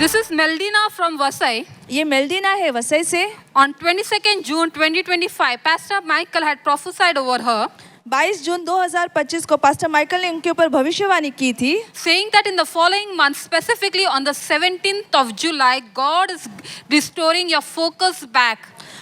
This is Meldina from Vasai. ये मेल्डिना है वसई से। On 22nd June 2025, Pastor Michael had prophesied over her, 22 जून 2025 को pastor Michael ने उनके ऊपर भविष्यवाणी की थी, saying that in the following month, specifically on the 17th of July, God is restoring your focus back.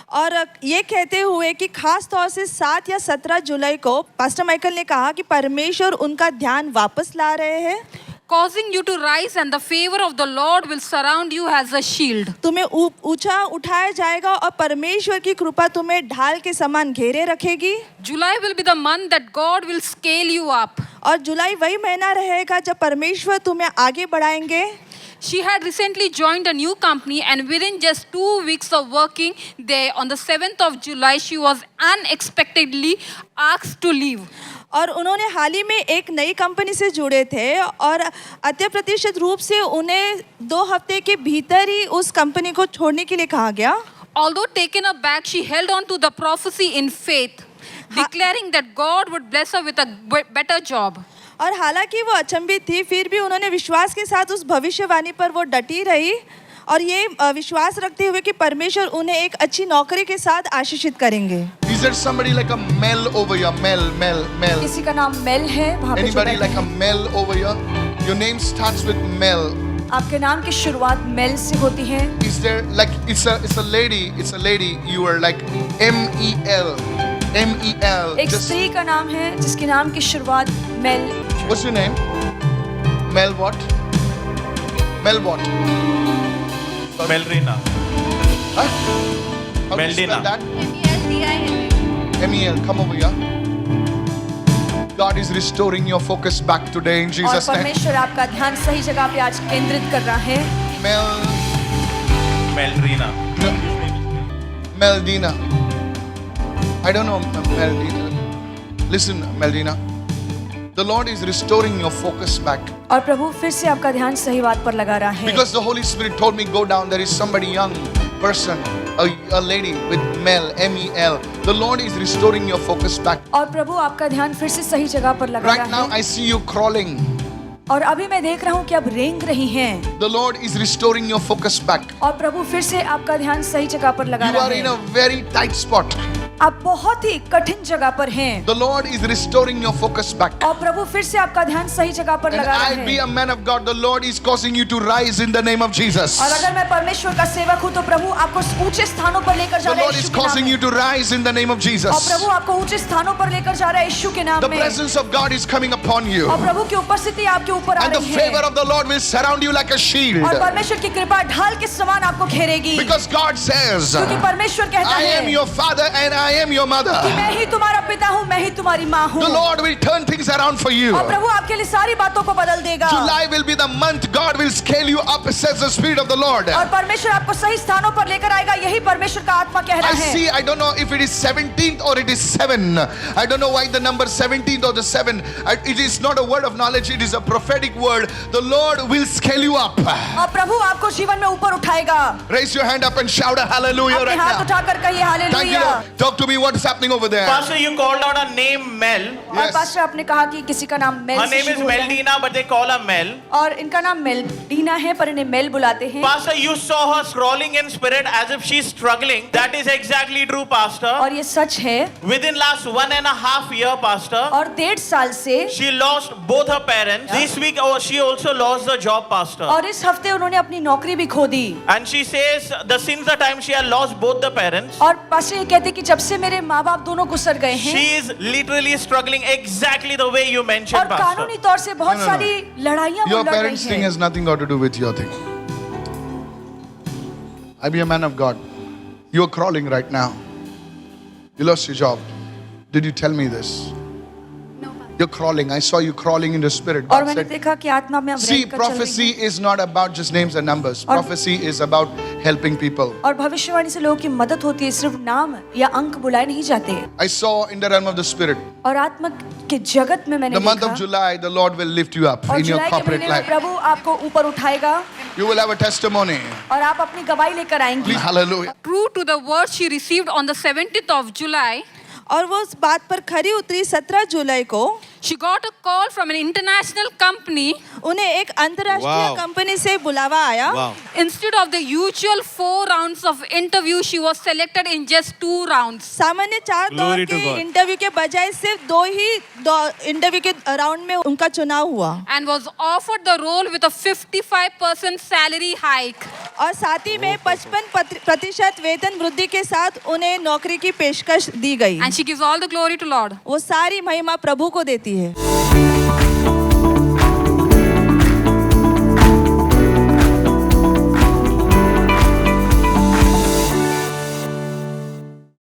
और ये कहते हुए कि खास तौर से 7 या 17 जुलाई को पास्टर माइकल ने कहा कि परमेश्वर उनका ध्यान वापस ला रहे हैं, causing you to rise, and the favor of the Lord will surround you as a shield. तुम्हें ऊंचा उठाया जाएगा और परमेश्वर की कृपा तुम्हें ढाल के समान घेरे रखेगी। July will be the month that God will scale you up. और जुलाई वही महीना रहेगा जब परमेश्वर तुम्हें आगे बढ़ाएंगे। She had recently joined a new company, and within just 2 weeks of working there, on the 7th of July, she was unexpectedly asked to leave. और उन्होंने हाल ही में एक नई कंपनी से जुड़े थे और अत्यप्रतिशत रूप से उन्हें 2 हफ्ते के भीतर ही उस कंपनी को छोड़ने के लिए कहा गया। Although taken aback, she held on to the prophecy in faith, declaring that God would bless her with a better job. और हालांकि वो अचंभित थी, फिर भी उन्होंने विश्वास के साथ उस भविष्यवाणी पर वो डटी रही और ये विश्वास रखते हुए कि परमेश्वर उन्हें एक अच्छी नौकरी के साथ आशीषित करेंगे। Is there somebody like a Mel over here? Mel. किसी का नाम मेल है वहाँ पे जो Anybody बैठे like a Mel over here? Your name starts with Mel. आपके नाम की शुरुआत मेल से होती है। Is there like it's a lady? You are like M-E-L. एक स्त्री का नाम है जिसके नाम की शुरुआत mail. What's your name? Mel what? Mel what? Meldina. Huh? How do you spell Meldina. that? M-E-L. Come over here. God is restoring your focus back today in और Jesus' name. परमेश्वर आपका ध्यान सही जगह पे आज केंद्रित कर रहा है। Meldina. Meldina. I don't know Meldina. Listen, Meldina. The Lord is restoring your focus back. और प्रभु फिर से आपका ध्यान सही बात पर लगा रहा है। Because the Holy Spirit told me go down. There is somebody young person, a lady with Mel, M-E-L. The Lord is restoring your focus back. और प्रभु आपका ध्यान फिर से सही जगह पर लगा Right रहा now, है। I see you crawling. और अभी मैं देख रहा हूँ कि आप रेंग रही हैं। The Lord is restoring your focus back. और प्रभु फिर से आपका ध्यान सही जगह पर लगा You रहा are in है। a very tight spot. आप बहुत ही कठिन जगह पर हैं। The Lord is restoring your focus back. और प्रभु फिर से आपका ध्यान सही जगह पर And लगा रहा I be है। a man of God. The Lord is causing you to rise in the name of Jesus. और अगर मैं परमेश्वर का सेवक हूँ तो प्रभु आपको ऊंचे स्थानों पर लेकर जा The रहा है Lord is यीशु के नाम causing you में। to rise in the name of और Jesus. प्रभु आपको ऊंचे स्थानों पर लेकर जा रहा है यीशु के नाम The में। presence of God is coming upon you. और प्रभु की उपस्थिति आपके ऊपर आ And the रही favor है। of the Lord will surround you like a shield. और परमेश्वर की कृपा ढाल के समान आपको घेरेगी। Because God says, क्योंकि परमेश्वर कहता I am है your father and I am your mother. कि मैं ही तुम्हारा पिता हूँ, मैं ही तुम्हारी माँ हूँ। The Lord will turn things around for you. और प्रभु आपके लिए सारी बातों को बदल देगा। July will be the month God will scale you up, says the Spirit of the Lord. और परमेश्वर आपको सही स्थानों पर लेकर आएगा, यही परमेश्वर का आत्मा कह रहा I है। see, I don't know if it is 17th or it is 7. I don't know why the number 17th or the 7. It is not a word of knowledge, it is a prophetic word. The Lord will scale you up. और प्रभु आपको जीवन में ऊपर उठाएगा। Raise your hand up and shout a hallelujah अपने right हाथ now. उठाकर कहिए Thank you, hallelujah. Lord. Talk to me, what is happening over there? Pastor, you called out a name Mel. और Yes. पास्टर आपने कहा कि किसी का नाम मेल Her से name is शुरू होता है। Meldina, but they call her Mel. और इनका नाम मेल्डीना है पर इन्हें मेल बुलाते हैं। Pastor, you saw her crawling in spirit as if she's struggling. That is exactly true, Pastor. और ये सच है। Within last 1.5 years, Pastor, और 1.5 साल से she lost both her parents. This week, she also lost the job, Pastor. और इस हफ्ते उन्होंने अपनी नौकरी भी खो दी। And she says that since the time she had lost both the parents, और पास्टर ये कहते कि जब से मेरे माँ बाप दोनों गुजर गए हैं she is literally struggling exactly the way you mentioned, और Pastor. कानूनी तौर से बहुत No. सारी लड़ाइयाँ वो Your लड़ रही parents' thing हैं। has nothing got to do with your thing. I be a man of God. You're crawling right now. You lost your job. Did you tell me this? No. You're crawling. I saw you crawling in the spirit. और God मैंने said, देखा कि आत्मा में अब see, रेंग कर चल रही prophecy हैं। is not about just names and numbers. Prophecy is about helping people. और भविष्यवाणी से लोगों की मदद होती है, सिर्फ नाम या अंक बुलाए नहीं जाते। I saw in the realm of the spirit, और आत्मा के जगत में मैंने the month of देखा July, the Lord will lift you up और in your जुलाई के corporate महीने में life. प्रभु आपको ऊपर उठाएगा You will have a testimony. और आप अपनी गवाही लेकर आएंगी। Hallelujah. True to the word she received on the 17th of July, और वो उस बात पर खरी उतरी। 17 जुलाई को she got a call from an international company. उन्हें एक अंतर्राष्ट्रीय Wow. कंपनी से बुलावा आया। Wow. Instead of the usual 4 rounds of interview, she was selected in just 2 rounds. सामान्य 4 दौर Glory to के God. इंटरव्यू के बजाय सिर्फ 2 ही इंटरव्यू के राउंड में उनका चुनाव हुआ And was offered the role with a 55% salary hike. और साथ ही में 55% वेतन वृद्धि के साथ उन्हें नौकरी की पेशकश दी गई। And she gives all the glory to Lord. वो सारी महिमा प्रभु को देती है।